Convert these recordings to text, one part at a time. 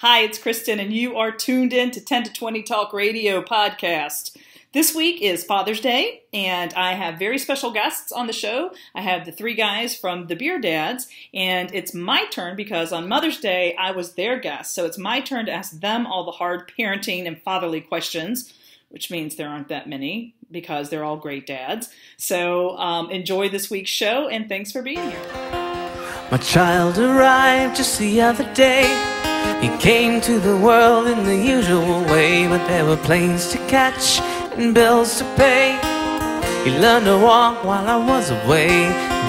Hi, it's Kristen, and you are tuned in to 10 to 20 Talk Radio podcast. This week is Father's Day, and I have very special guests on the show. I have the three guys from the Beer Dads, and it's my turn because on Mother's Day, I was their guest. So it's my turn to ask them all the hard parenting and fatherly questions, which means there aren't that many because they're all great dads. So enjoy this week's show, and thanks for being here. My child arrived just the other day. He came to the world in the usual way, but there were planes to catch and bills to pay. He learned to walk while I was away.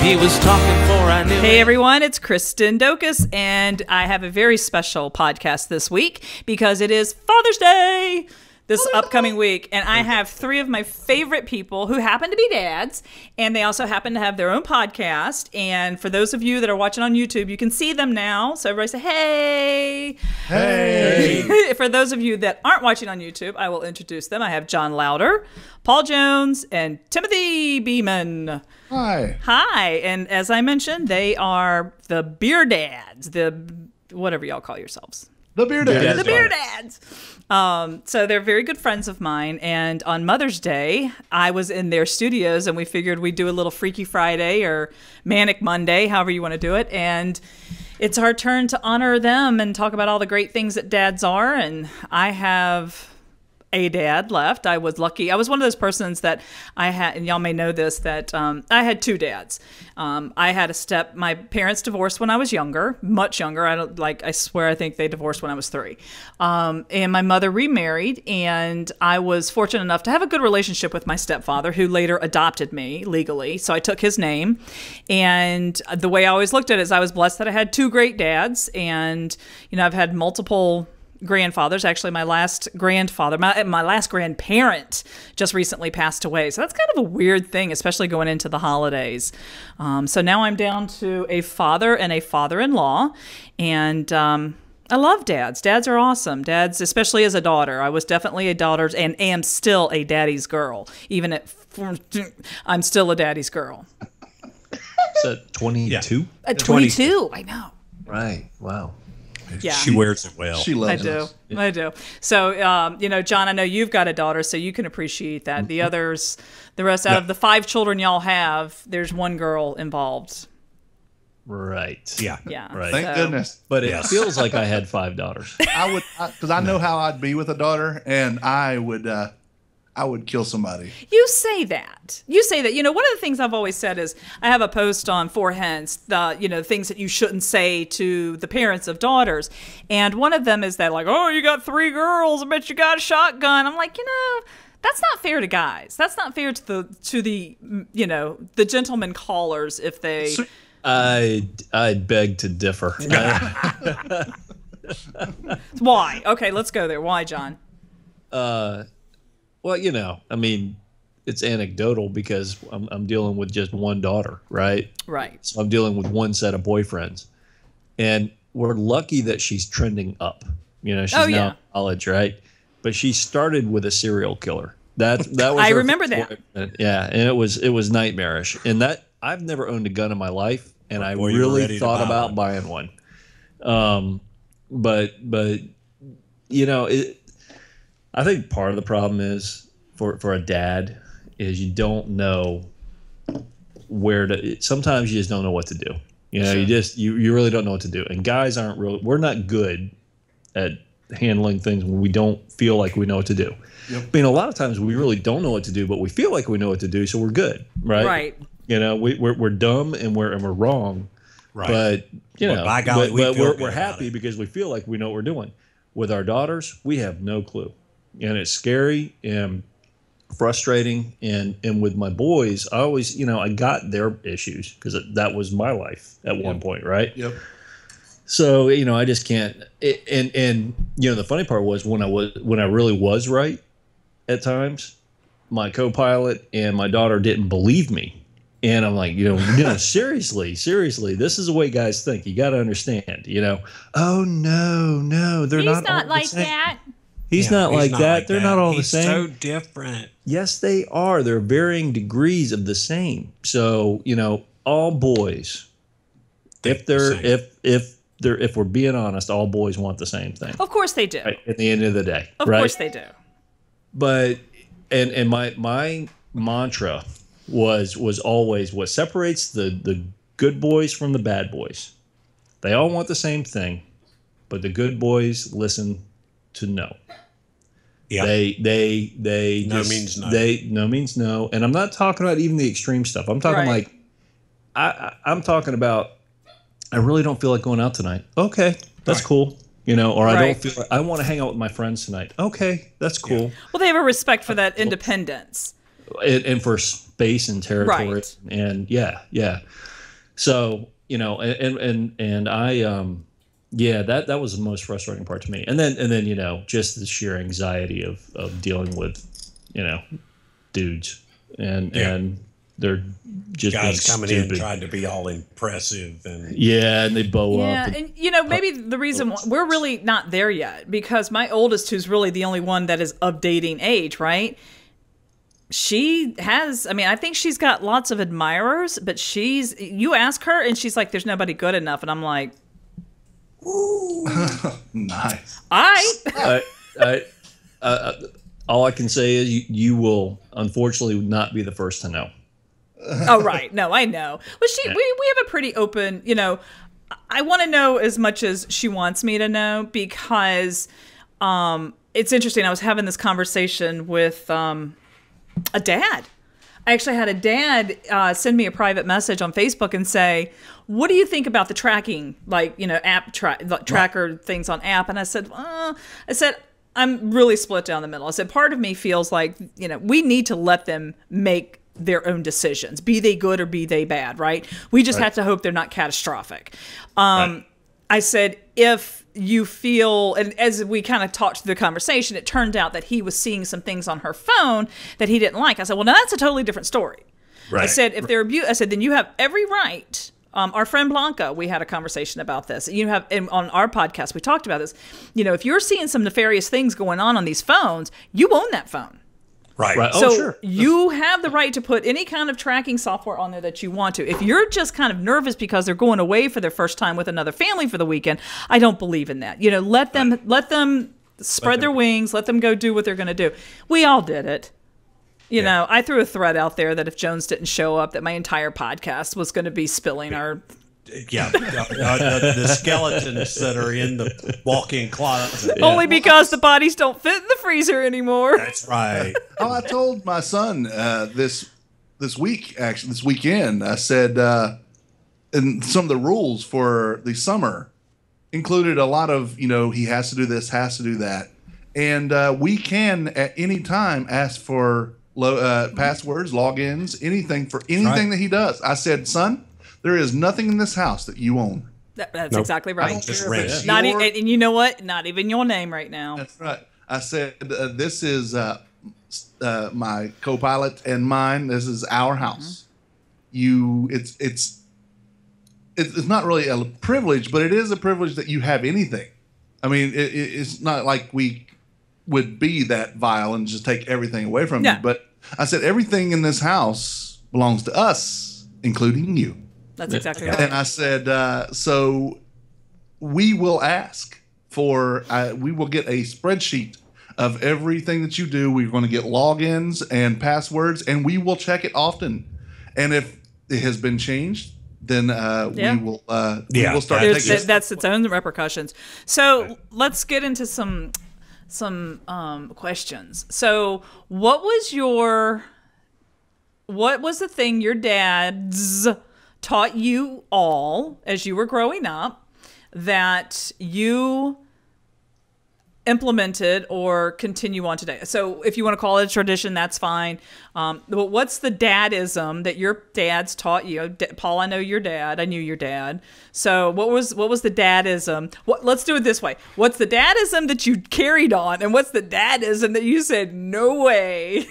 He was talking before I knew. Hey everyone, it's Kristen Dokas, and I have a very special podcast this week because it is Father's Day this upcoming week, and I have three of my favorite people who happen to be dads, and they also happen to have their own podcast. And for those of you that are watching on YouTube, you can see them now. So everybody say, hey. Hey. For those of you that aren't watching on YouTube, I will introduce them. I have John Louder, Paul Jones, and Timothy Beeman. Hi. Hi. And as I mentioned, they are the Beer Dads, the whatever y'all call yourselves. The Beer Dads. The Beer Dads. So they're very good friends of mine. And on Mother's Day, I was in their studios, and we figured we'd do a little Freaky Friday or Manic Monday, however you want to do it. And it's our turn to honor them and talk about all the great things that dads are. And I have a dad left. I was lucky. I was one of those persons that I had, and y'all may know this, that I had two dads. I had my parents divorced when I was younger, much younger. I swear I think they divorced when I was 3. And my mother remarried, and I was fortunate enough to have a good relationship with my stepfather, who later adopted me legally. So I took his name. And the way I always looked at it is I was blessed that I had two great dads. And, I've had multiple grandfathers. Actually, my last grandfather, my last grandparent just recently passed away. So that's kind of a weird thing, especially going into the holidays. So now I'm down to a father and a father-in-law. And I love dads. Dads are awesome. Dads, especially as a daughter. I was definitely a daughter's and am still a daddy's girl. Even I'm still a daddy's girl. Is that 22? Yeah. At 22, I know. Right. Wow. Yeah. She wears it well. She loves us. I do. So, John, I know you've got a daughter, so you can appreciate that. The rest out of the 5 children y'all have, there's one girl involved. Right. Yeah. Yeah. Right. Thank goodness. But it feels like I had 5 daughters. I would, because I know how I'd be with a daughter, and I would kill somebody. You say that. One of the things I've always said is I have a post on 4Hens, things that you shouldn't say to the parents of daughters. And one of them is that, like, oh, you got 3 girls. I bet you got a shotgun. I'm like, that's not fair to guys. That's not fair to the gentleman callers if they. I beg to differ. Why? Okay, let's go there. Why, John? Well, it's anecdotal because I'm dealing with just one daughter, right? Right. So I'm dealing with one set of boyfriends. And we're lucky that she's trending up. She's now in college, right? But she started with a serial killer. That was I remember that. Yeah, and it was nightmarish. And that I've never owned a gun in my life, and I really thought about buying one. But I think part of the problem is for a dad is you don't know where to. Sometimes you just don't know what to do. Sure. You really don't know what to do. And guys we're not good at handling things when we don't feel like we know what to do. Yep. A lot of times we really don't know what to do, but we feel like we know what to do, so we're good, right? Right. We're dumb and we're wrong, right? But by golly, we're happy because we feel like we know what we're doing. With our daughters, we have no clue. And it's scary and frustrating. And with my boys, I always, I got their issues because that was my life at one point, right? Yep. So, I just can't. And the funny part was when I really was right at times, my co-pilot and my daughter didn't believe me. And I'm like, seriously, this is the way guys think. You got to understand, Oh, no, they're not. He's not like that. He's not like that. They're not all the same. He's so different. Yes, they are. They're varying degrees of the same. So, all boys, if if we're being honest, all boys want the same thing. Of course they do. Right? At the end of the day, Of right? course they do. But and my mantra was always what separates the good boys from the bad boys. They all want the same thing, but the good boys listen to no. Yeah. They No just, means no. No means no. And I'm not talking about even the extreme stuff. I'm talking Right. like I'm talking about I really don't feel like going out tonight. Okay, that's Right. cool. You know, or I Right. don't feel like I want to hang out with my friends tonight. Okay, that's cool. Well, they have a respect for that independence. And for space and territory. Right. And yeah. So, you know, and I yeah, that was the most frustrating part to me. And then, you know, just the sheer anxiety of dealing with, you know, dudes and they're just Guys being coming stupid. in trying to be all impressive and Yeah, and they bow Yeah, up. and you know, maybe the reason we're really not there yet, because my oldest, who's really the only one that is of dating age, right? She has, I mean, I think she's got lots of admirers, but you ask her and she's like, there's nobody good enough. And I'm like, Nice. All I can say is you will unfortunately not be the first to know. oh, right. No, I know. But we have a pretty open, you know, I want to know as much as she wants me to know, because it's interesting. I was having this conversation with a dad. I actually had a dad send me a private message on Facebook and say, what do you think about the tracking, like, you know, app tracker things on app? And I said, I'm really split down the middle. I said, part of me feels like, you know, we need to let them make their own decisions, be they good or be they bad, right? We just have to hope they're not catastrophic. Right. I said, if you feel, and as we kind of talked through the conversation, it turned out that he was seeing some things on her phone that he didn't like. I said, well, now that's a totally different story. Right. I said, if they're I said, then you have every right. Our friend Blanca, we had a conversation about this. You have, and on our podcast, we talked about this. You know, if you're seeing some nefarious things going on these phones, you own that phone. right. Right. Oh, So sure. you have the right to put any kind of tracking software on there that you want to. If you're just kind of nervous because they're going away for their first time with another family for the weekend, I don't believe in that. You know, let them spread their wings, let them go do what they're going to do. We all did it. You know, I threw a thread out there that if Jones didn't show up, that my entire podcast was going to be spilling our. Yeah, the skeletons that are in the walk-in closet. Only because the bodies don't fit in the freezer anymore. That's right. Oh, I told my son this weekend. I said, and some of the rules for the summer included a lot of, you know, he has to do this, has to do that, and we can at any time ask for passwords, logins, anything for anything that he does. I said, son, there is nothing in this house that you own. That's exactly right. Just rent it. Not and you know what? Not even your name right now. That's right. I said, this is my co-pilot and mine. This is our house. It's not really a privilege, but it is a privilege that you have anything. I mean, it's not like we would be that vile and just take everything away from you. But I said, everything in this house belongs to us, including you. That's exactly right. And I said, so we will ask for, we will get a spreadsheet of everything that you do. We're going to get logins and passwords, and we will check it often. And if it has been changed, then we will start taking that's its own repercussions. So let's get into some questions. So what was the thing your dad's taught you all as you were growing up that you implemented or continue on today? So if you want to call it a tradition, that's fine. But what's the dadism that your dad's taught you? Paul, I know your dad. I knew your dad. So what was the dadism? Let's do it this way. What's the dadism that you carried on, and what's the dadism that you said no way?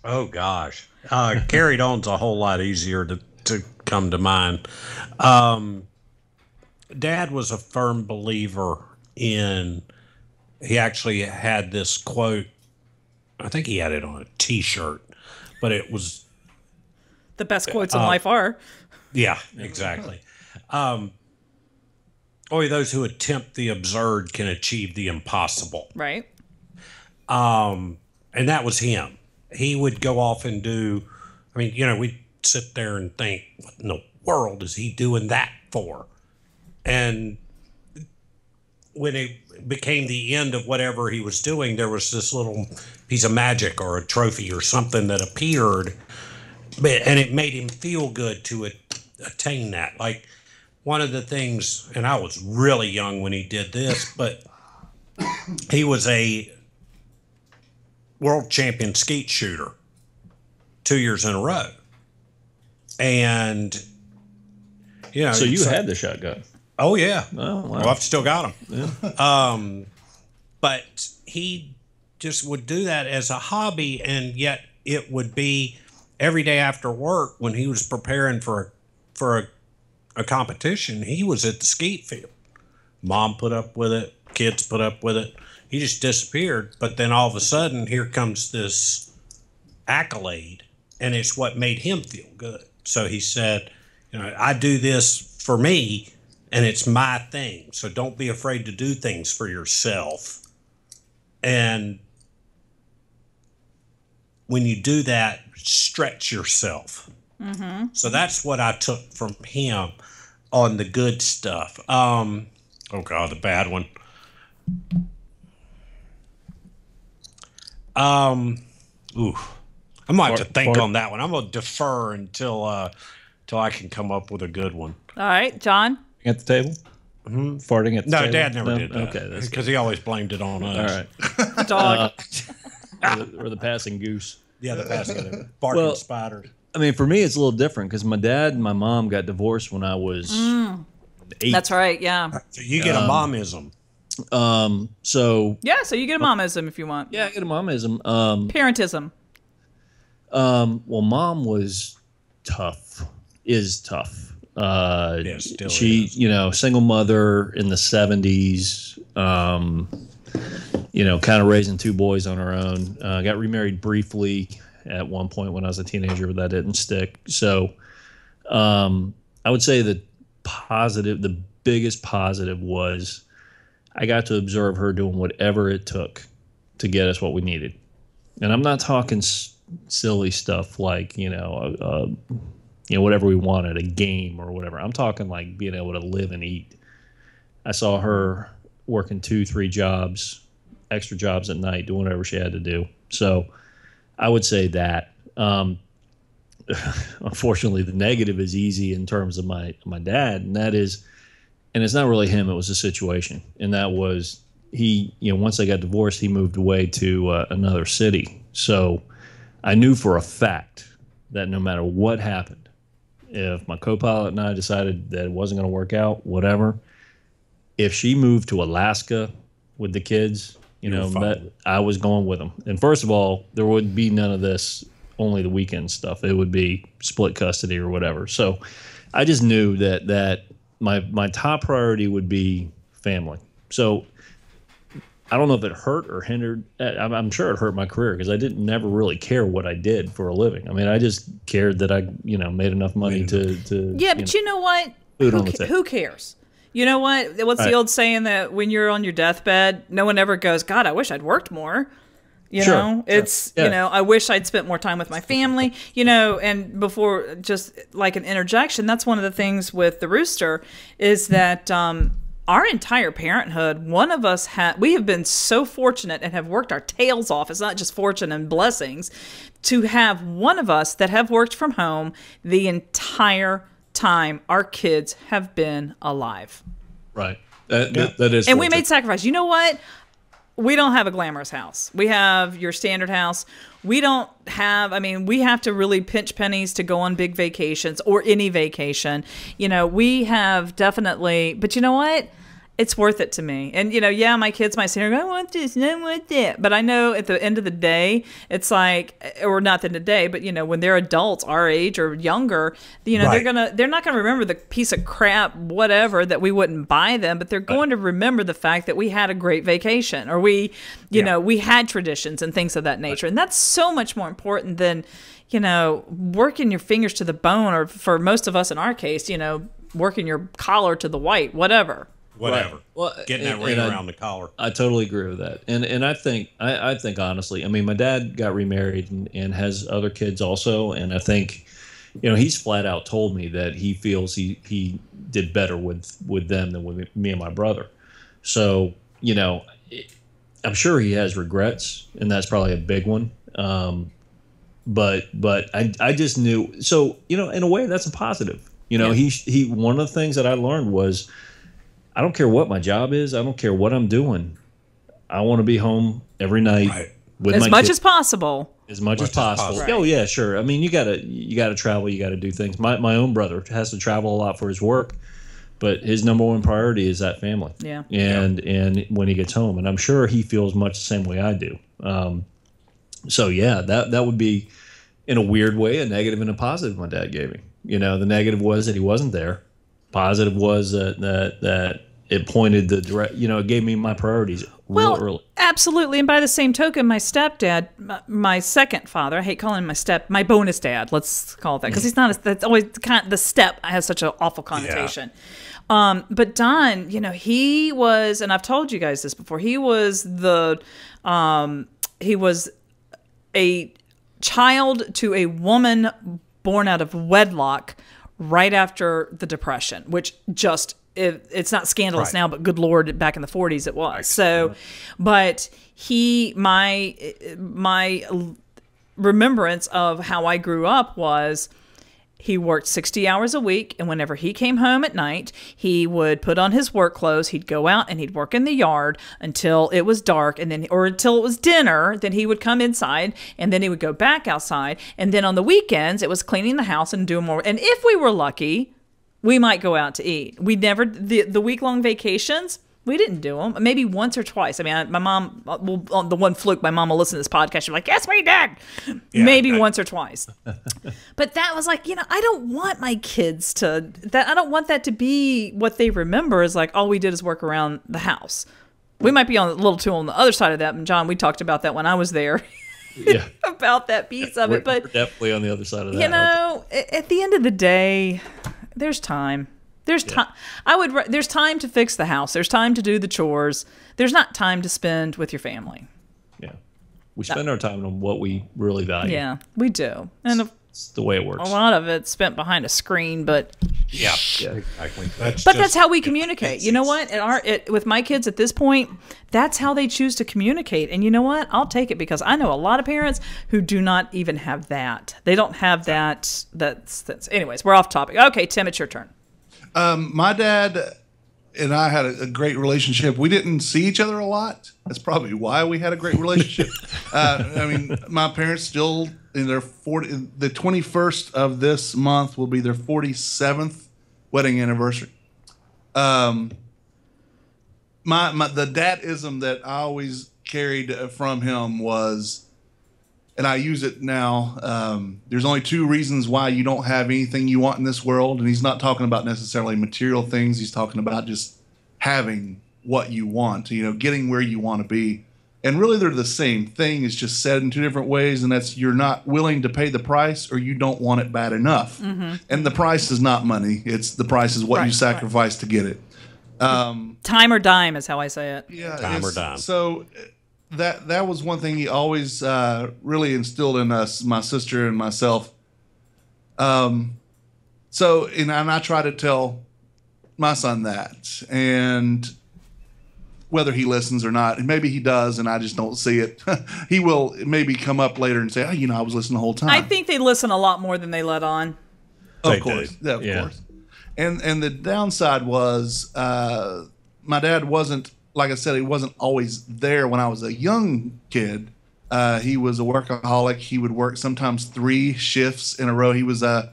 Oh gosh, carried on's a whole lot easier to come to mind. Dad was a firm believer in. He actually had this quote. I think he had it on a T-shirt, but it was the best quotes in life are. Yeah, exactly. only those who attempt the absurd can achieve the impossible. Right. And that was him. He would go off and do, I mean, you know, we'd sit there and think, what in the world is he doing that for? And when it became the end of whatever he was doing, there was this little piece of magic or a trophy or something that appeared, and it made him feel good to attain that. Like one of the things, and I was really young when he did this, but he was a world champion skeet shooter 2 years in a row. And, you know. So you had the shotgun. Oh, yeah. Oh, wow. Well, I've still got them. Yeah. But he just would do that as a hobby, and yet it would be every day after work when he was preparing for a competition, he was at the skeet field. Mom put up with it. Kids put up with it. He just disappeared. But then all of a sudden, here comes this accolade, and it's what made him feel good. So he said, you know, I do this for me, and it's my thing. So don't be afraid to do things for yourself. And when you do that, stretch yourself. Mm-hmm. So that's what I took from him on the good stuff. Oh, God, the bad one. Ooh, I might have to think on that one. I'm going to defer until I can come up with a good one. All right, John. At the table? Mm-hmm. Farting at the table? No, Dad never did that. Okay, that's because he always blamed it on us. all right. Dog. Or the passing goose. Yeah, the passing barking spiders. I mean, for me, it's a little different because my dad and my mom got divorced when I was 8. That's right. Yeah. So you get a momism. So Yeah. So you get a momism if you want. yeah, I get a momism. Parentism. Well, mom was tough. Is tough. Still She, is. you know, single mother in the 70s. You know, kind of raising 2 boys on her own. Got remarried briefly at one point when I was a teenager, but that didn't stick. So, I would say the biggest positive was I got to observe her doing whatever it took to get us what we needed. And I'm not talking silly stuff like, you know, whatever we wanted, a game or whatever. I'm talking like being able to live and eat. I saw her working 2-3 jobs, extra jobs at night, doing whatever she had to do. So I would say that. Unfortunately, the negative is easy in terms of my dad, and that is, and it's not really him, it was a situation. And that was he, you know, once they got divorced, he moved away to another city. So I knew for a fact that no matter what happened, if my co-pilot and I decided that it wasn't going to work out, whatever, if she moved to Alaska with the kids, you know, that I was going with them. And first of all, there would be none of this, only the weekend stuff. It would be split custody or whatever. So I just knew that my top priority would be family. So I don't know if it hurt or hindered. I'm sure it hurt my career because I didn't never really care what I did for a living. I mean, I just cared that I, you know, made enough money to Yeah, but you know what? Who cares? You know what? What's the old saying that when you're on your deathbed, no one ever goes, God, I wish I'd worked more. You know, it's, you know, I wish I'd spent more time with my family, you know, and before, just like an interjection, that's one of the things with the Rooster is that our entire parenthood, one of us we have been so fortunate and have worked our tails off. It's not just fortune and blessings to have one of us that have worked from home the entire time our kids have been alive. Right. That is. And we made sacrifice. You know what? We don't have a glamorous house. We have your standard house. We don't have, I mean, we have to really pinch pennies to go on big vacations or any vacation. You know, we have definitely, but you know what? It's worth it to me. And, you know, yeah, my kids might say, I want this and I want that. But I know at the end of the day, it's like, or not the end of the day, but, you know, when they're adults our age or younger, you know, they're not going to remember the piece of crap, whatever, that we wouldn't buy them, but they're going to remember the fact that we had a great vacation or we, you know, we had traditions and things of that nature. And that's so much more important than, you know, working your fingers to the bone or for most of us in our case, you know, working your collar to the white, whatever. whatever. Well, Getting that and ring around the collar. I totally agree with that. And I think honestly, I mean, my dad got remarried and has other kids also, and I think, he's flat out told me that he feels he did better with them than with me and my brother. So, I'm sure he has regrets, and that's probably a big one. But I just knew. So, in a way, that's a positive. He one of the things that I learned was, I don't care what my job is. I don't care what I'm doing. I want to be home every night with as my much kids. as possible. As much as possible. Right. Oh yeah, sure. I mean, you gotta travel. You gotta do things. My own brother has to travel a lot for his work, but his number one priority is that family. Yeah. And when he gets home, and I'm sure he feels much the same way I do. So yeah, that would be, in a weird way, a negative and a positive my dad gave me. The negative was that he wasn't there. Positive was that it pointed the direct. It gave me my priorities real early. Absolutely. And by the same token, my stepdad, my second father, I hate calling him my bonus dad. Let's call it that, because he's not. That's always the step has such an awful connotation. Yeah. But Don, he was, and I've told you guys this before. He was a child to a woman born out of wedlock right after the Depression, which just, it's not scandalous now, but good Lord, back in the 40s it was. Right. So, but my remembrance of how I grew up was, he worked 60 hours a week, and whenever he came home at night, he would put on his work clothes, he'd go out and he'd work in the yard until it was dark, or until it was dinner, then he would come inside, and then he would go back outside, and then on the weekends, it was cleaning the house and doing more. And if we were lucky, we might go out to eat. We never, the week-long vacations, we didn't do them. Maybe once or twice. I mean, my mom, on the one fluke, my mom will listen to this podcast. She's like, yes, we did. Yeah, maybe once or twice. But that was like, I don't want my kids I don't want that to be what they remember, is like, all we did is work around the house. We might be a little too on the other side of that. And John, we talked about that when I was there. Yeah. About that piece of it. But we're definitely on the other side of that. At the end of the day, there's time. There's time. There's time to fix the house. There's time to do the chores. There's not time to spend with your family. Yeah, we spend our time on what we really value. Yeah, we do, and it's the way it works. A lot of it's spent behind a screen, but yeah, exactly. That's how we communicate. You know what? With my kids at this point, that's how they choose to communicate. And you know what? I'll take it, because I know a lot of parents who do not even have that. They don't have that. Anyways, we're off topic. Okay, Tim, it's your turn. My dad and I had a great relationship. We didn't see each other a lot. That's probably why we had a great relationship. I mean, my parents still in their 40. The 21st of this month will be their 47th wedding anniversary. The dadism that I always carried from him was, and I use it now, there's only two reasons why you don't have anything you want in this world. And he's not talking about necessarily material things. He's talking about just having what you want, getting where you want to be. And really they're the same thing. It's just said in two different ways. And that's, you're not willing to pay the price, or you don't want it bad enough. Mm-hmm. And the price is not money. It's the price is what you sacrifice to get it. Time or dime is how I say it. Yeah, time or dime. So that was one thing he always really instilled in us, my sister and myself. And I try to tell my son that, and whether he listens or not, and maybe he does, and I just don't see it. He will maybe come up later and say, "Oh, I was listening the whole time." I think they listen a lot more than they let on. Of course, yeah, of course. And the downside was, my dad wasn't. Like I said, he wasn't always there when I was a young kid. He was a workaholic. He would work sometimes 3 shifts in a row. He was a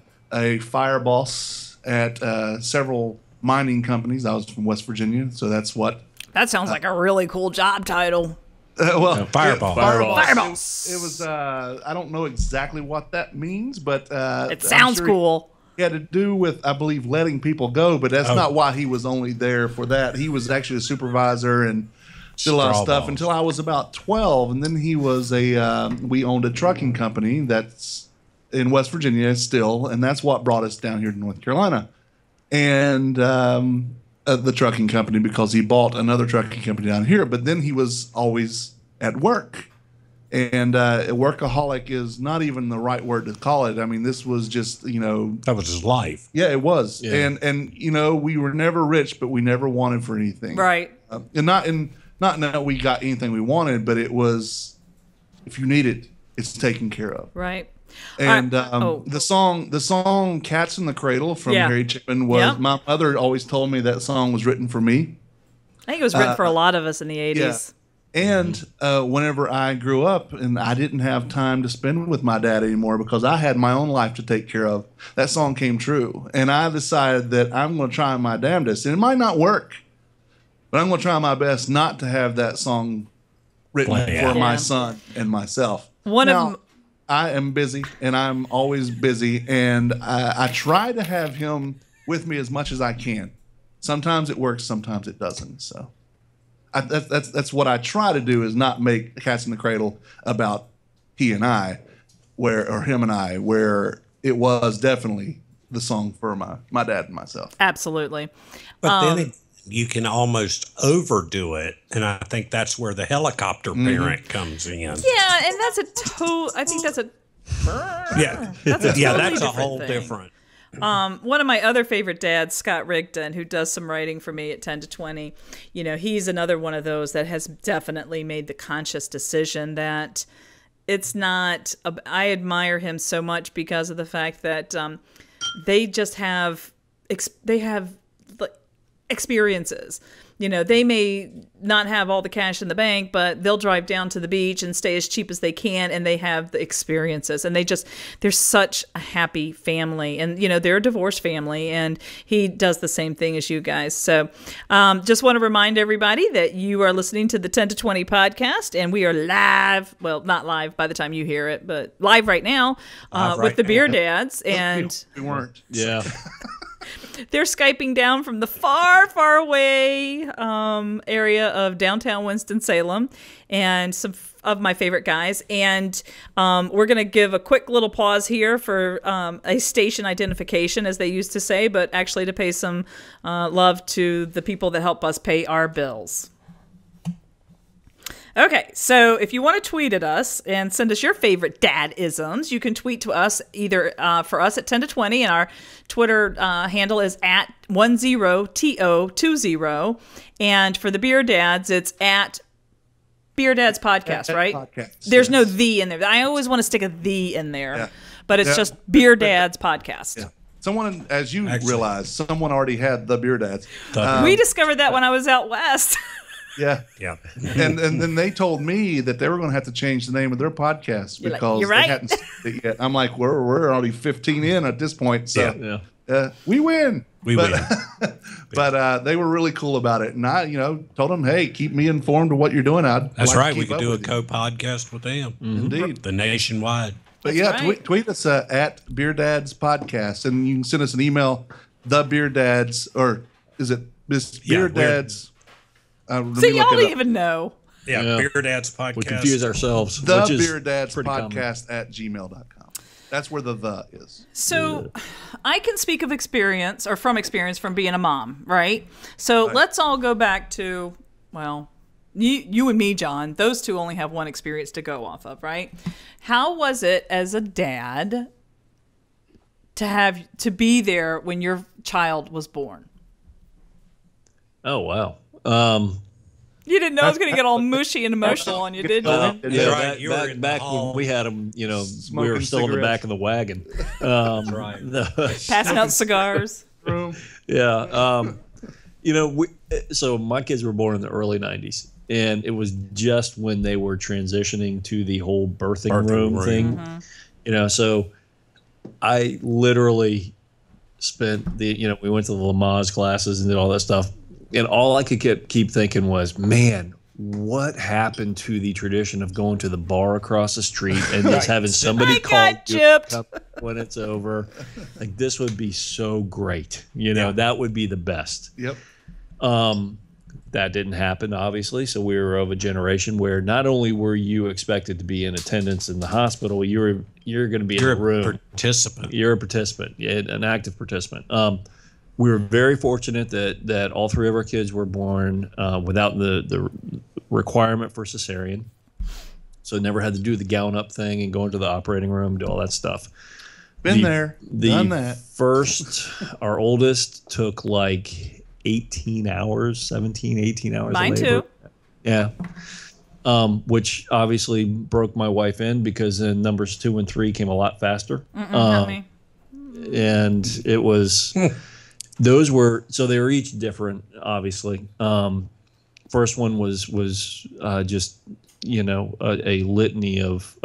fire boss at several mining companies. I was from West Virginia, so that's what. That sounds like a really cool job title. Fireball. Fireballs. It was. I don't know exactly what that means, but it sounds cool. It had to do with, I believe, letting people go, but that's not why he was only there for that. He was actually a supervisor and did a lot of stuff until I was about 12, and then he was we owned a trucking company that's in West Virginia still, and that's what brought us down here to North Carolina. And the trucking company because he bought another trucking company down here. But then he was always at work. And workaholic is not even the right word to call it. I mean, this was just, That was his life. yeah, it was. Yeah. And we were never rich, but we never wanted for anything. Right. And not that we got anything we wanted, but it was, if you need it, it's taken care of. Right. And Oh. the song "Cats in the Cradle" from Yeah. Harry Chapin was, Yeah. my mother always told me that song was written for me. I think it was written for a lot of us in the 80s. And whenever I grew up and I didn't have time to spend with my dad anymore because I had my own life to take care of, that song came true. And I decided that I'm going to try my damnedest. And it might not work, but I'm going to try my best not to have that song written Play for out. my Yeah. son and myself. One Now, of I am busy, and I'm always busy, and I try to have him with me as much as I can. Sometimes it works, sometimes it doesn't. So that's what I try to do, is not make Cats in the Cradle about he and I, or him and I, where it was definitely the song for my dad and myself. absolutely. But then you can almost overdo it. And I think that's where the helicopter parent comes in. Yeah, and that's I think that's a Yeah. That's a Yeah, totally that's a different whole thing. different. One of my other favorite dads, Scott Rigdon, who does some writing for me at 10 to 20, he's another one of those that has definitely made the conscious decision that it's not, I admire him so much because of the fact that they just have, like, experiences. They may not have all the cash in the bank, but they'll drive down to the beach and stay as cheap as they can, and they have the experiences. And they're such a happy family. And, they're a divorced family, and he does the same thing as you guys. So just want to remind everybody that you are listening to the 10 to 20 podcast, and we are live. Well, not live by the time you hear it, but live right now with the Beer Dads. And We weren't. Yeah. they're Skyping down from the far, far away area of downtown Winston-Salem, and some of my favorite guys. And we're going to give a quick little pause here for a station identification, as they used to say, but actually to pay some love to the people that help us pay our bills. Okay, so if you want to tweet at us and send us your favorite dad-isms, you can tweet to us either for us at 10 to 20, and our Twitter handle is at 10TO20, and for the Beer Dads, it's at Beer Dads Podcast, right? Podcast, There's no yes. "the" in there. I always want to stick a "the" in there, Yeah. but it's Yeah. just Beer Dads Podcast. Yeah. Someone, as you Excellent. realize, someone already had the Beer Dads. We discovered that when I was out west. Yeah. Yeah. And then they told me that they were going to have to change the name of their podcast You're like, because "You're they right." hadn't started it yet. I'm like, we're already 15 in at this point, so Yeah. we win. We but, win. But they were really cool about it, and I, told them, hey, keep me informed of what you're doing. That's right. We could could do a co-podcast with them. Indeed. The nationwide. But That's yeah, right. tweet us at Beer Dads Podcast, and you can send us an email, the Beer Dads, or is it this Yeah, Beer we're- Dads? Let So me look y'all it don't up. even know. Yeah. Yeah. Beer Dads Podcast. We confuse ourselves. The which is Beer Dads pretty common. Podcast at gmail.com. That's where the is. So I can speak of experience, or from experience, from being a mom, right? So let's all go back to, well, you and me, John. Those two only have one experience to go off of, right? How was it as a dad to be there when your child was born? Oh, wow. You didn't know I was going to get all mushy and emotional on you, did you? That's Yeah, right. You were in the back hall. when we had them, we were Smoking still in the back cigarettes. of the wagon. right. Passing out cigars. Yeah. So my kids were born in the early 90s, and it was just when they were transitioning to the whole birthing room thing. So I literally spent we went to the Lamaze classes and did all that stuff. And all I could keep thinking was, man, what happened to the tradition of going to the bar across the street and just having somebody I call got you gypped. when it's over? Like, this would be so great. That would be the best. Yep. That didn't happen, obviously. So we were of a generation where not only were you expected to be in attendance in the hospital, you're going to be in You're the room. a participant. You're a participant, an active participant. we were very fortunate that all three of our kids were born without the requirement for cesarean. So never had to do the gown up thing and go into the operating room, do all that stuff. Done that. Our oldest took like 18 hours, 17, 18 hours. Mine of labor. too. Yeah. Which obviously broke my wife in because then numbers 2 and 3 came a lot faster. Not me. And it was, those were, so they were each different, obviously. First one was just, you know, a litany of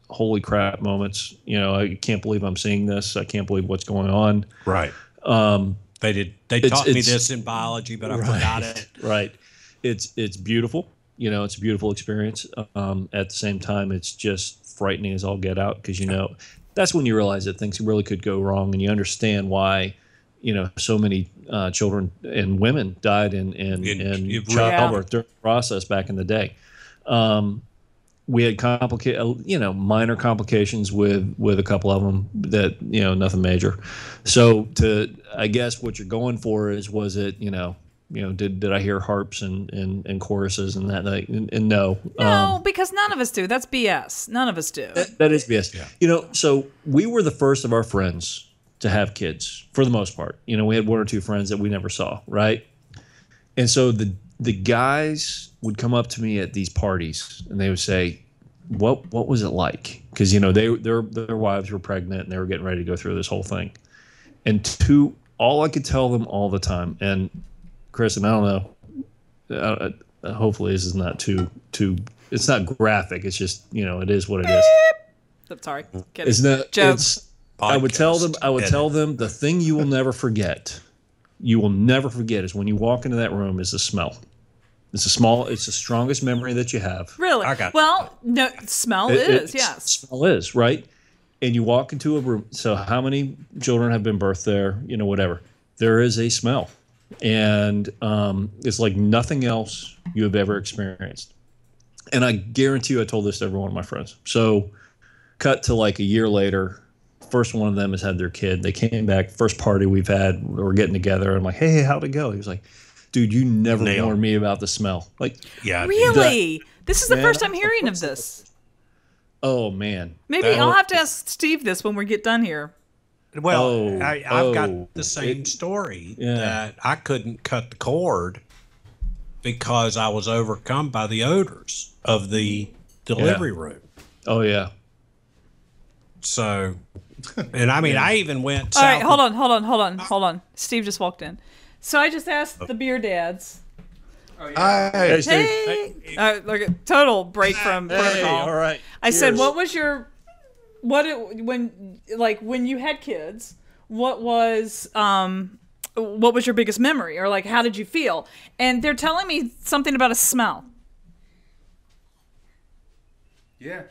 holy crap moments. You know, I can't believe I'm seeing this. I can't believe what's going on. Right. They taught me this in biology, but I forgot it. Right. It's beautiful. You know, it's a beautiful experience. At the same time, it's just frightening as all get out because, you know, that's when you realize that things really could go wrong and you understand why, you know, so many children and women died in childbirth during the process back in the day. We had minor complications with a couple of them that, you know, nothing major. So I guess what you're going for is, was it, did I hear harps and choruses and that night? And no. No, because none of us do. That's BS. None of us do. That is BS. Yeah. You know, so we were the first of our friends to have kids for the most part. You know, we had one or two friends that we never saw, right? And so the guys would come up to me at these parties and they would say, what was it like? Because, you know, their wives were pregnant and they were getting ready to go through this whole thing. And all I could tell them all the time, and Chris, and I don't know, hopefully this is not too, it's not graphic. It's just, you know, it is what it is. Sorry. It's not, jokes. I would tell them the thing you will never forget is when you walk into that room is the smell. It's the strongest memory that you have. Really? Well, no, smell is, yes. Smell is, right? And you walk into a room. So how many children have been birthed there? You know, whatever. There is a smell. And it's like nothing else you have ever experienced. And I guarantee you I told this to every one of my friends. So cut to like a year later, first one of them has had their kid. They came back, first party we've had, we're getting together. I'm like, hey, how'd it go? He was like, dude, you never warned me about the smell. Like, yeah, really? This is the first time hearing of this. Oh, man. Maybe I'll have to ask Steve this when we get done here. Well, I've got the same story that I couldn't cut the cord because I was overcome by the odors of the delivery room. Oh, yeah. So, and I mean, I even went south. All right, hold on. Steve just walked in. So I just asked the beer dads. Oh, yeah. Hey, Steve. Hey. Like a total break from protocol. All right. I said, what was your, when you had kids, what was your biggest memory, or like how did you feel? And they're telling me something about a smell. Yeah.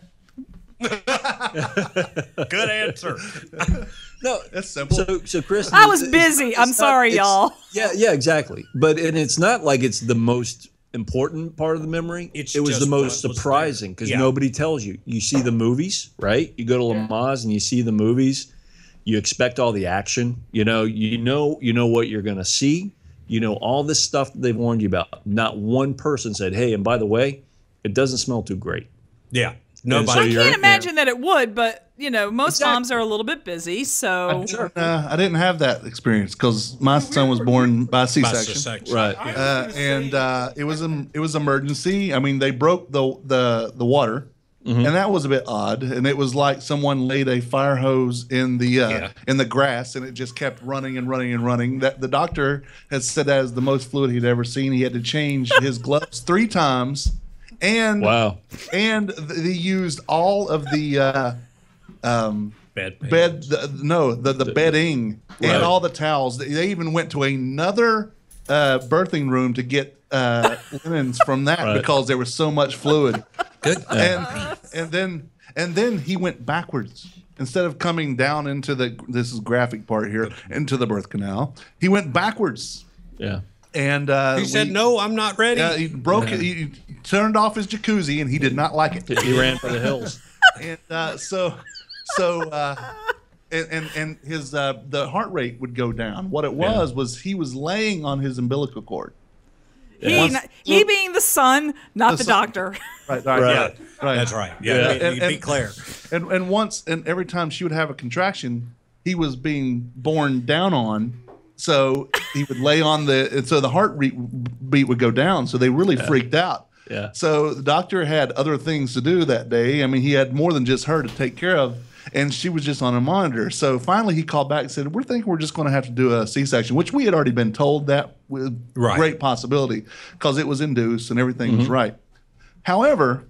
Good answer. No, that's simple. So Chris, I was busy. I'm sorry, y'all. Yeah, exactly. But it's not like it's the most important part of the memory. It was the most surprising because nobody tells you. You see the movies, right? You go to Lamaze and you see the movies. You expect all the action. You know what you're going to see. You know all this stuff that they've warned you about. Not one person said, "Hey, and by the way, it doesn't smell too great." Yeah. Nobody. I can't imagine that it would, but you know, most moms are a little bit busy, so. I didn't have that experience because my son was born by C-section. Right. And it was emergency. I mean, they broke the water, and that was a bit odd. And it was like someone laid a fire hose in the grass, and it just kept running and running and running. That the doctor had said that is the most fluid he'd ever seen. He had to change his gloves 3 times. And wow! And they used all of the bedding and all the towels. They even went to another birthing room to get linens from that because there was so much fluid. Good. And then he went backwards. Instead of coming down into this is graphic part here into the birth canal, he went backwards. Yeah. And he said, "No, I'm not ready." He broke it. He turned off his jacuzzi, and he did not like it. He ran for the hills. And and his the heart rate would go down. What it was he was laying on his umbilical cord. He being the son, not the son. doctor. Right. Right. Right. That's right. Yeah. And- Be clear. And every time she would have a contraction, he was being borne down on. So he would lay on and so the heart beat would go down. So they really freaked out. Yeah. So the doctor had other things to do that day. I mean, he had more than just her to take care of, and she was just on a monitor. So finally, he called back and said, "We're thinking we're just going to have to do a C-section," which we had already been told that with great possibility because it was induced and everything was right. However,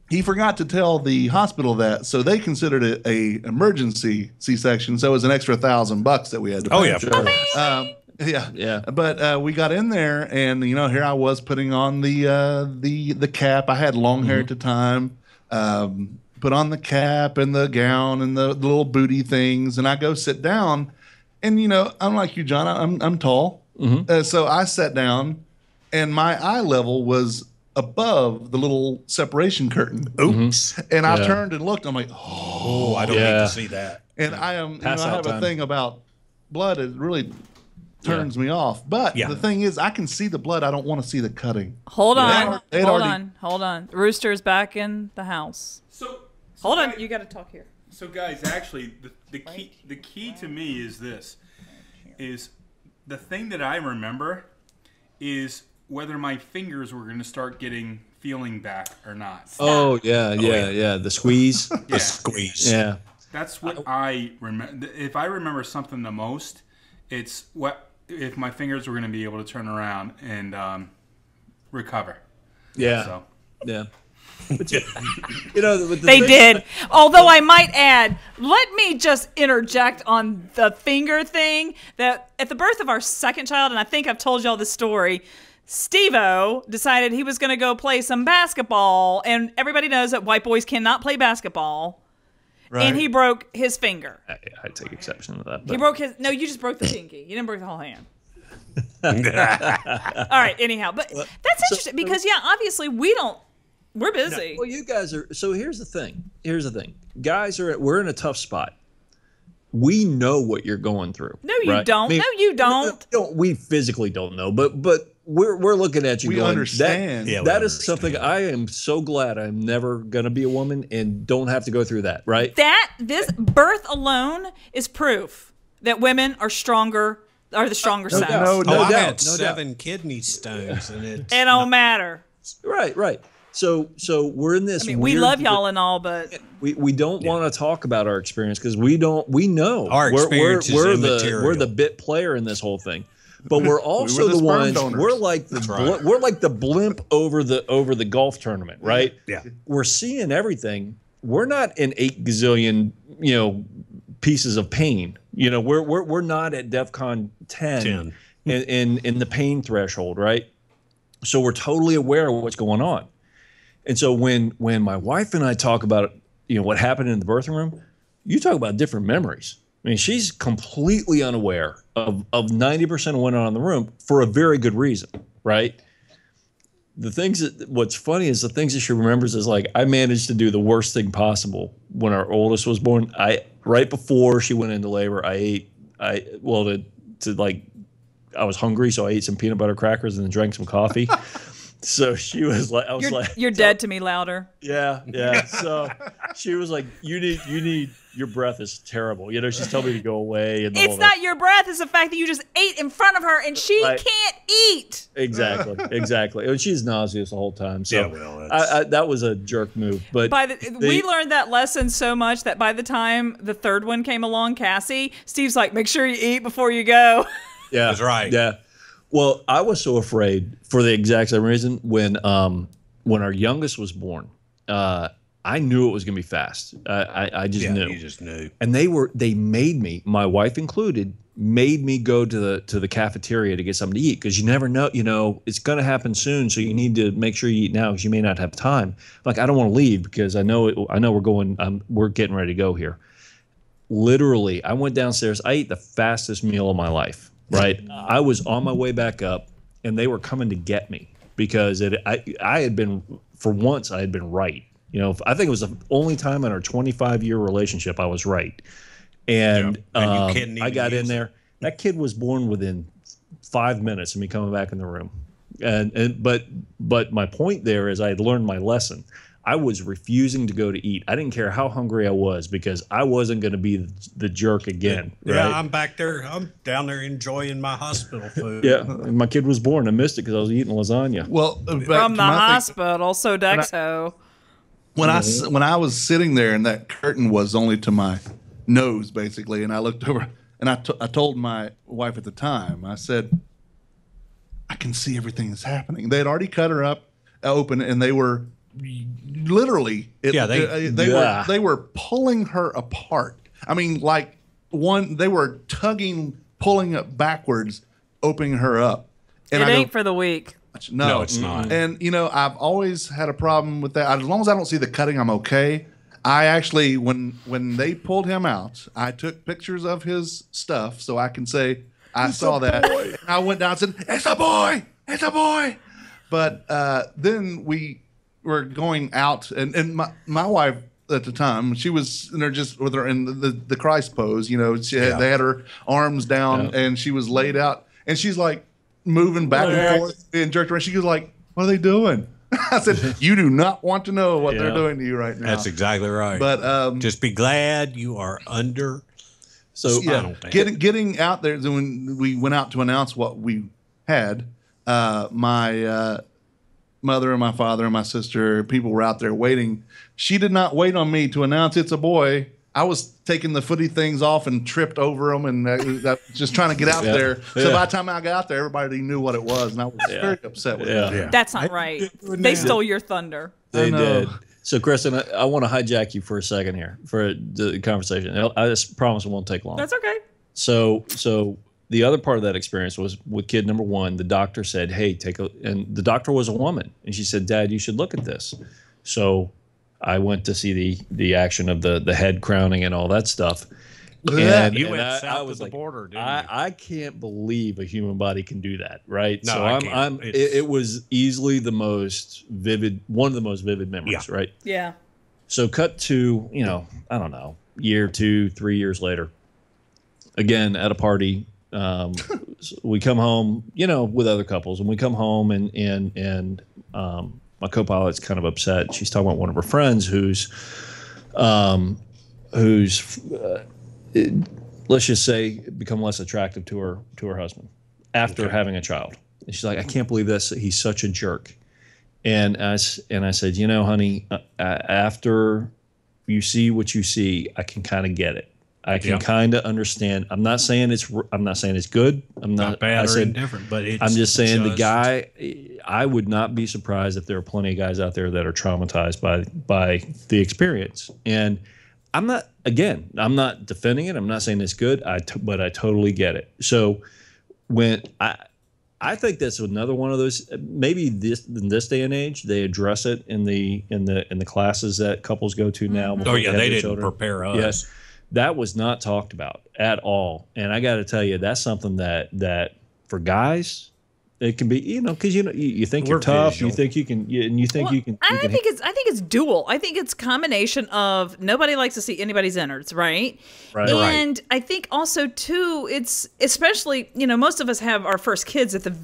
he forgot to tell the hospital that, so they considered it a emergency C-section. So it was an extra $1,000 that we had to pay. Oh yeah. Yeah. But we got in there, and here I was putting on the cap. I had long hair at the time. Put on the cap and the gown and the little booty things, and I go sit down. And I'm like you, John. I'm tall, so I sat down, and my eye level was above the little separation curtain. Oops. And I turned and looked. I'm like, Oh, I don't need to see that. and I am. I Pass out have a time. thing about blood. It really turns me off. But the thing is, I can see the blood. I don't want to see the cutting. Hold on. They'd Hold already- on. Hold on. Rooster's back in the house. So Hold on. guys- You got to talk here. So guys, actually, the key to me is this: is the thing that I remember is whether my fingers were going to start getting feeling back or not. Oh yeah. The squeeze. Yeah. Squeeze. Yeah. That's what I remember. If I remember something the most, it's if my fingers were going to be able to turn around and recover. Yeah. So Yeah. But the They thing- did. Although I might add, let me just interject on the finger thing that at the birth of our second child, and I think I've told y'all this story, Steve-O decided he was going to go play some basketball, and everybody knows that white boys cannot play basketball, and he broke his finger. I take exception to that. He But broke his. No, you just broke the pinky. You didn't break the whole hand. All right. Anyhow, but that's interesting because obviously we're busy. well, you guys are. So here's the thing. Guys we're in a tough spot. We know what you're going through. No, you right? don't. I mean, No, you don't. We physically don't know, but we're looking at you. We going, understand. Yeah, we that is understand. something I am so glad I'm never gonna be a woman and don't have to go through that. Right? This birth alone is proof that women are the stronger sex. no I doubt, had no 7 kidney stones, and It don't matter. Right. So we're in this. I mean, we weird- love y'all and all, but We don't want to talk about our experience because we know Our experience is we're immaterial. the bit player in this whole thing, but we're also the the sperm ones donors. we're like the blimp over the golf tournament, right? Yeah. We're seeing everything. We're not in 8 gazillion pieces of pain. We're not at DEFCON 10. in the pain threshold, right? So we're totally aware of what's going on. And so when my wife and I talk about what happened in the birthing room, you talk about different memories. I mean, she's completely unaware of 90% of what went on in the room for a very good reason, right? What's funny is the things that she remembers is like, I managed to do the worst thing possible when our oldest was born. Right before she went into labor, I was hungry, so I ate some peanut butter crackers and then drank some coffee. So she was like, you're dead to me louder. yeah. So she was like, you need, your breath is terrible. She's telling me to go away. And It's not your breath. It's the fact that you just ate in front of her and she Right. can't eat. Exactly. And she's nauseous the whole time. So Yeah, well, that was a jerk move. But We learned that lesson so much that by the time the third one came along, Cassie, Steve's like, make sure you eat before you go. yeah, That's right. Yeah. Well, I was so afraid for the exact same reason when our youngest was born. I knew it was going to be fast. I just knew. You just knew. And they made me, my wife included, made me go to the cafeteria to get something to eat because you never know, it's going to happen soon. So you need to make sure you eat now because you may not have time. Like, I don't want to leave because I know we're getting ready to go here. Literally, I went downstairs. I ate the fastest meal of my life. Right. I was on my way back up and they were coming to get me because I had been, for once, I had been right. I think it was the only time in our 25-year relationship I was right. And, Yeah, and you couldn't I even got in use it. there. That kid was born within 5 minutes of me coming back in the room. But my point there is I had learned my lesson. I was refusing to go to eat. I didn't care how hungry I was because I wasn't going to be the jerk again. Yeah, right? I'm back there. I'm down there enjoying my hospital food. Yeah, and my kid was born. I missed it because I was eating lasagna. Well, back to From the my thing. hospital, Sodexo. When I was sitting there and that curtain was only to my nose basically, and I looked over and I told my wife at the time, I said, I can see everything that's happening. They had already cut her up open, and they were literally they were pulling her apart. I mean, like they were pulling up backwards, opening her up. And It ain't for the weak. No, it's not. And I've always had a problem with that. As long as I don't see the cutting, I'm okay. I actually, when they pulled him out, I took pictures of his stuff so I can say I saw that. And I went down and said, "It's a boy, it's a boy." But then we were going out, and my wife at the time, she was in there just with her in the Christ pose. They had her arms down and she was laid out, and she's like moving back and forth and jerked around. She was like, "What are they doing?" I said, "You do not want to know what they're doing to you right now." That's exactly right. But just be glad you are under. So getting out there, when we went out to announce what we had, my mother and my father and my sister, people were out there waiting. She did not wait on me to announce it's a boy. I was taking the footy things off and tripped over them, and just trying to get out there. So by the time I got out there, everybody knew what it was, and I was very upset with that. Yeah. That's not right. They stole your thunder. They I know. did. So, Kristen, I want to hijack you for a second here for the conversation. I just promise it won't take long. That's okay. So the other part of that experience was with kid number one. The doctor said, "Hey, and the doctor was a woman, and she said, "Dad, you should look at this." So I went to see the action of the head crowning and all that stuff. And You went I south was of the like, border, didn't you? I can't believe a human body can do that, right? No, so I can't. it was easily one of the most vivid memories, right? Yeah. So cut to, I don't know, year 2, 3 years later, again at a party. We come home, with other couples, and we come home and my co-pilot's kind of upset. She's talking about one of her friends who's let's just say become less attractive to her husband after having a child. And she's like, "I can't believe this. He's such a jerk." And I said, honey, after you see what you see, I can kind of get it. I can kind of understand. I'm not saying it's good. I'm not bad or indifferent, but it's I'm just saying the just- guy. I would not be surprised if there are plenty of guys out there that are traumatized by the experience. And I'm not defending it. I'm not saying it's good. But I totally get it. So when I think that's another one of those. Maybe in this day and age, they address it in the classes that couples go to now. Oh yeah, have they their didn't children. prepare us. Yes, that was not talked about at all. And I got to tell you, that's something that for guys, it can be, because you think you're We're tough, visual. you think you can, and you think Well, you can. I think it's dual. I think it's combination of nobody likes to see anybody's innards, right? Right. And I think also too, it's especially most of us have our first kids at the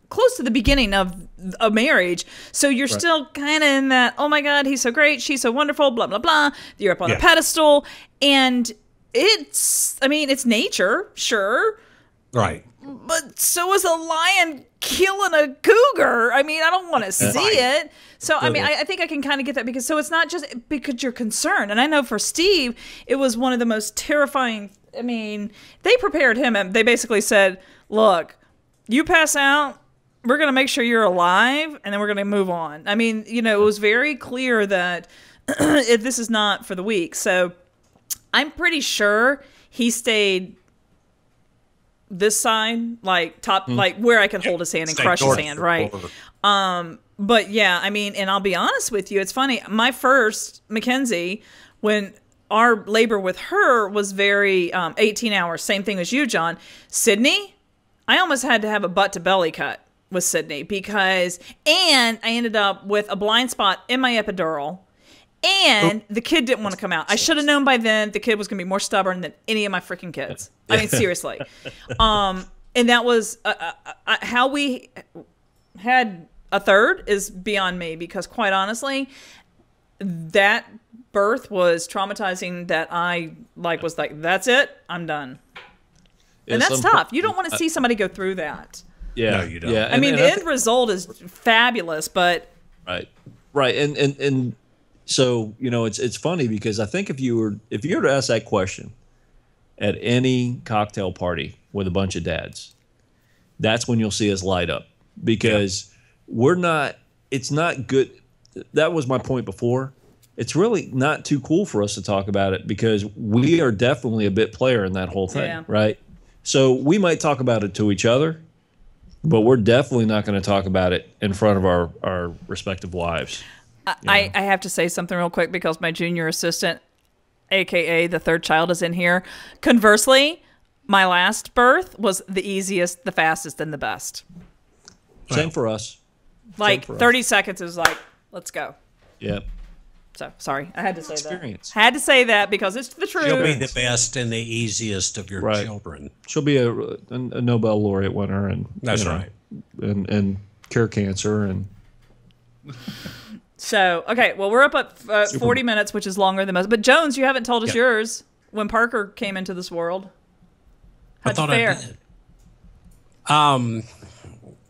close to the beginning of a marriage, so you're still kind of in that, oh my God, he's so great, she's so wonderful, blah blah blah. You're up on a pedestal, and it's nature, sure. Right. But so is a lion killing a cougar. I don't want to see it. So, I think I can kind of get that because it's not just because you're concerned. And I know for Steve, it was one of the most terrifying. They prepared him and they basically said, look, you pass out, we're going to make sure you're alive and then we're going to move on. It was very clear that if this is not for the weak. So I'm pretty sure he stayed this side, like top, like where I could hold his hand and crush his hand, right? But yeah, and I'll be honest with you, it's funny. My first, Mackenzie, when our labor with her was very 18 hours, same thing as you, John. Sydney, I almost had to have a butt to belly cut with Sydney and I ended up with a blind spot in my epidural. And the kid didn't want to come out. I should have known by then the kid was going to be more stubborn than any of my freaking kids. I mean, seriously. And that was how we had a third is beyond me, because quite honestly, that birth was traumatizing. That I was like, that's it, I'm done. And that's tough. You don't want to see somebody go through that. Yeah, No, you don't. Yeah, I mean, the end result is fabulous, but right, and so it's funny because I think if you were to ask that question at any cocktail party with a bunch of dads, that's when you'll see us light up, because it's not good. That was my point before. It's really not too cool for us to talk about it because we are definitely a bit player in that whole thing, right? So we might talk about it to each other, but we're definitely not going to talk about it in front of our respective wives. I have to say something real quick because my junior assistant, aka the third child, is in here. Conversely, my last birth was the easiest, the fastest, and the best. Same for us. Like 30 seconds is like, let's go. Yeah. So sorry, I had to say Experience. that. Had to say that because it's the truth. She'll be the best and the easiest of your Right. children. She'll be a Nobel laureate winner, and That's right. and cure cancer and. So, okay, well, we're up at 40 minutes, which is longer than most. But, Jones, you haven't told us yours when Parker came into this world. How'd you fare? I did.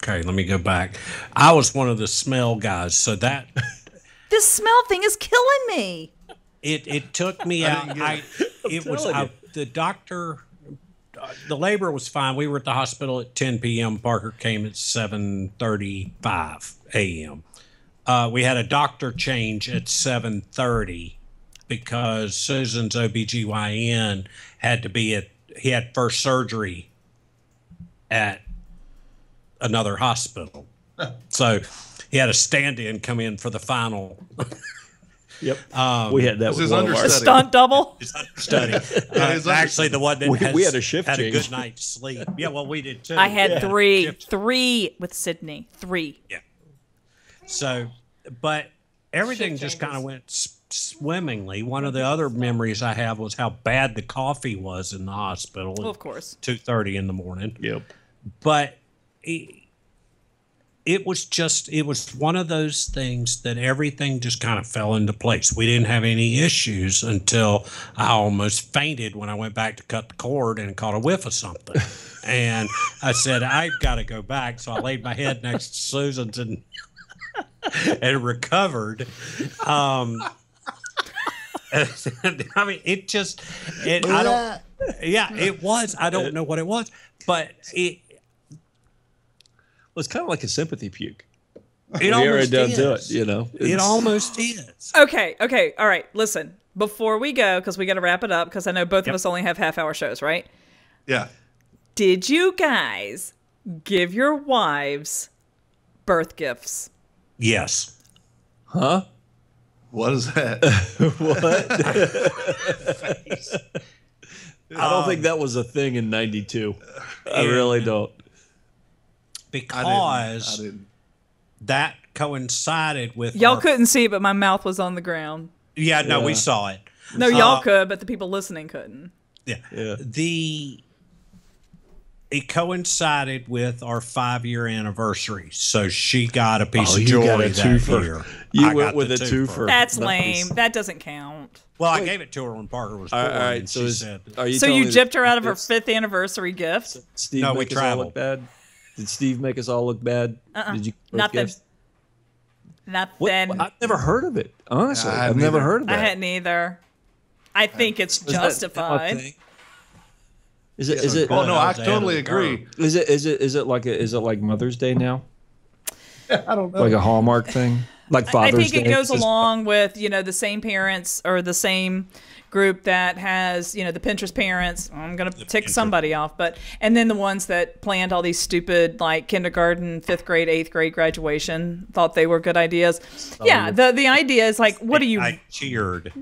Okay, let me go back. I was one of the smell guys, so that This smell thing is killing me. it took me out. The doctor. The labor was fine. We were at the hospital at 10 p.m. Parker came at 7:35 a.m. We had a doctor change at 7:30 because Susan's OBGYN he had first surgery at another hospital. So he had a stand-in come in for the final Yep. We had that This with is one of our understudy. Stunt double. study. Actually, the one that We had a shift had change. a good night's sleep. Yeah, well, we did too. I had three. Shift. 3 with Sydney. 3. Yeah. So, but everything just kind of went swimmingly. One of the other memories I have was how bad the coffee was in the hospital. Well, of course. 2:30 in the morning. Yep. But it was one of those things that everything just kind of fell into place. We didn't have any issues until I almost fainted when I went back to cut the cord and caught a whiff of something. And I said, I've got to go back. So I laid my head next to Susan's and recovered. I mean, it was. I don't know what it was, but Well, it's kind of like a sympathy puke. it almost does is. to it, you know. It almost is. Okay. All right. Listen, before we go, because we got to wrap it up, because I know both of us only have half-hour shows, right? Yeah. Did you guys give your wives birth gifts? Yes. Huh? What is that? I don't think that was a thing in '92. I really don't. Because I didn't. that coincided with Y'all our- couldn't see it, but my mouth was on the ground. Yeah, no, we saw it. No, y'all could, but the people listening couldn't. Yeah. Yeah. It coincided with our 5-year anniversary, so she got a piece of you jewelry got a that twofer. year. You I went got with the a twofer. That's Nice. lame. That doesn't count. Well, I gave it to her when Parker was born. All right. and So she said, are you? So telling you me gypped her out of her that 5th anniversary gift? Steve No, we make us all look traveled. bad? Did Steve make us all look bad? Did you? Nothing. Gifts? Nothing. What? I've never heard of it. Honestly, I I've never neither. heard of I that. hadn't either. I think it's Is that now a justified. thing? Is it? Is it? Oh no, I That was totally ahead of the agree. Is it like Mother's Day now? I don't know. Like a Hallmark thing? Like I Father's think Day? it goes along with, the same parents or the same group that has, the Pinterest parents. I'm going to tick somebody off, and then the ones that planned all these stupid, like kindergarten, 5th grade, 8th grade graduation, thought they were good ideas. Yeah. The idea is like, what are you, I cheered.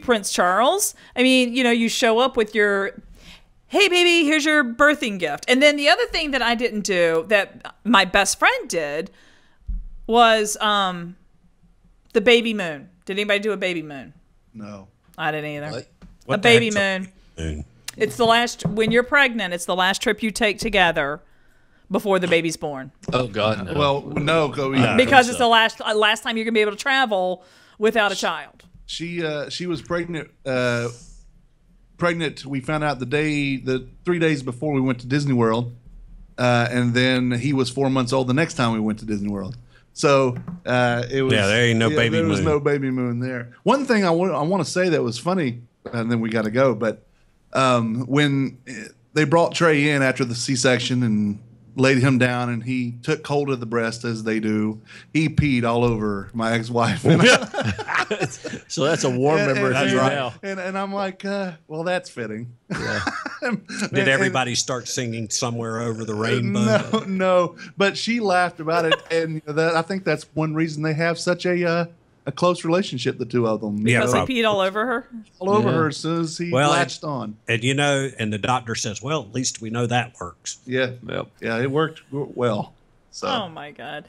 Prince Charles? I mean, you show up with your, hey, baby, here's your birthing gift. And then the other thing that I didn't do that my best friend did was the baby moon. Did anybody do a baby moon? No. I didn't either. What? What A the baby heck's a moon. moon? It's the last, when you're pregnant, it's the last trip you take together before the baby's born. Oh God. No. Well, no, Because it's the last time you're going to be able to travel without a child. she was pregnant. We found out the 3 days before we went to Disney World, and then he was 4 months old the next time we went to Disney World. So it was. Yeah, there ain't no baby There was moon. no baby moon there. One thing I want to say that was funny, and then we got to go. But when they brought Trey in after the C-section and laid him down, and he took hold of the breast as they do, he peed all over my ex-wife. So that's a warm memory for and, you right. now. and I'm like, well, that's fitting. Did everybody start singing "Somewhere Over the Rainbow"? No. But she laughed about it, and I think that's one reason they have such a close relationship, the two of them. Yeah, Because he probably. peed all over her. all over Yeah. her as soon as he Well, latched on. And and the doctor says, "Well, at least we know that works." Yeah, Yep. yeah, it worked well. So Oh my God.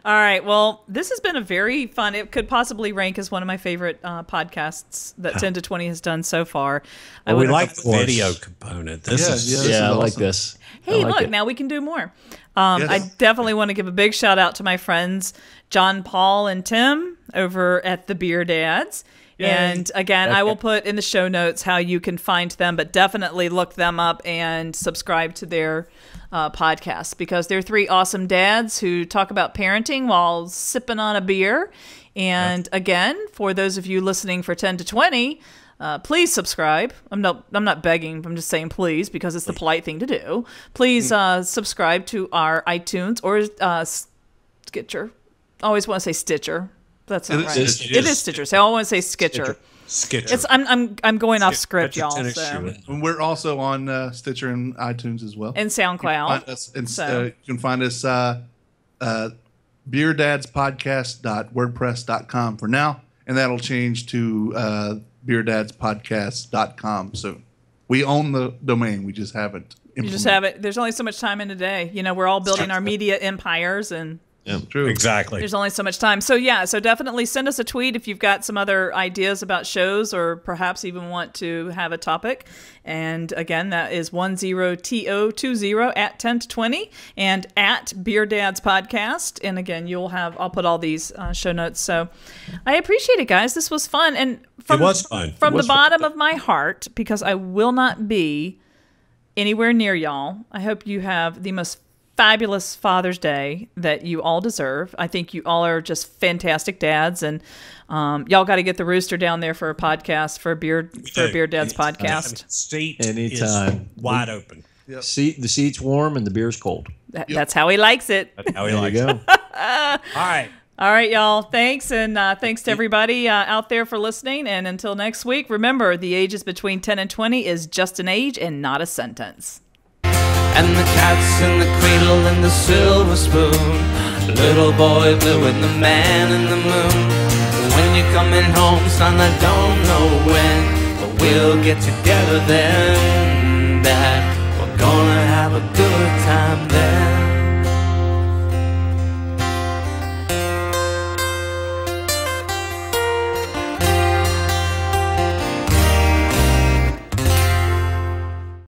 All right. Well, this has been a very fun. It could possibly rank as one of my favorite podcasts that 10 to 20 has done so far. I We would- like the course. video component. This Yeah, is yeah. This Yeah, I is like awesome. this. Hey, I like look, it. now we can do more. Yes. I definitely want to give a big shout out to my friends John, Paul, and Tim over at the Beer Dads. And again, I will put in the show notes how you can find them, but definitely look them up and subscribe to their podcast, because they're three awesome dads who talk about parenting while sipping on a beer. And again, for those of you listening for 10 to 20, please subscribe. I'm not begging. I'm just saying please, because it's the polite thing to do. Please subscribe to our iTunes or Stitcher. I always want to say Stitcher. That's not It is right. Stitcher. It is Stitcher. So I want to say Skitcher. Skitcher. It's I'm going off script, That's a y'all. tennis So. shoe. And we're also on Stitcher and iTunes as well. And Find SoundCloud. us, and, So. you can find us beerdadspodcast.wordpress.com for now, and that'll change to beerdadspodcast.com. So we own the domain. We just haven't. You just have it. There's only so much time in a day. You know, we're all building our media empires, and True. Exactly. there's only so much time. So yeah, so definitely send us a tweet if you've got some other ideas about shows, or perhaps even want to have a topic. And again, that is 10TO20 at 10 to 20 and at Beer Dads Podcast. And again, I'll put all these show notes. So I appreciate it, guys. This was fun. And from, It was fun. From It was the bottom fun. of my heart, because I will not be anywhere near y'all, I hope you have the most fabulous Father's Day that you all deserve. I think you all are just fantastic dads, and y'all got to get the rooster down there for a podcast, for a Beer Dads podcast. Seat Anytime. is wide open. The seat's warm and the beer's cold. That's how he likes it. That's how he There you likes go. it. All right. All right, y'all. Thanks, and thanks to everybody out there for listening. And until next week, remember, the ages between 10 and 20 is just an age and not a sentence. And the cat's in the cradle and the silver spoon, little boy blue and the man in the moon. When you're coming home, son, I don't know when, but we'll get together then, Dad. We're gonna have a good time then.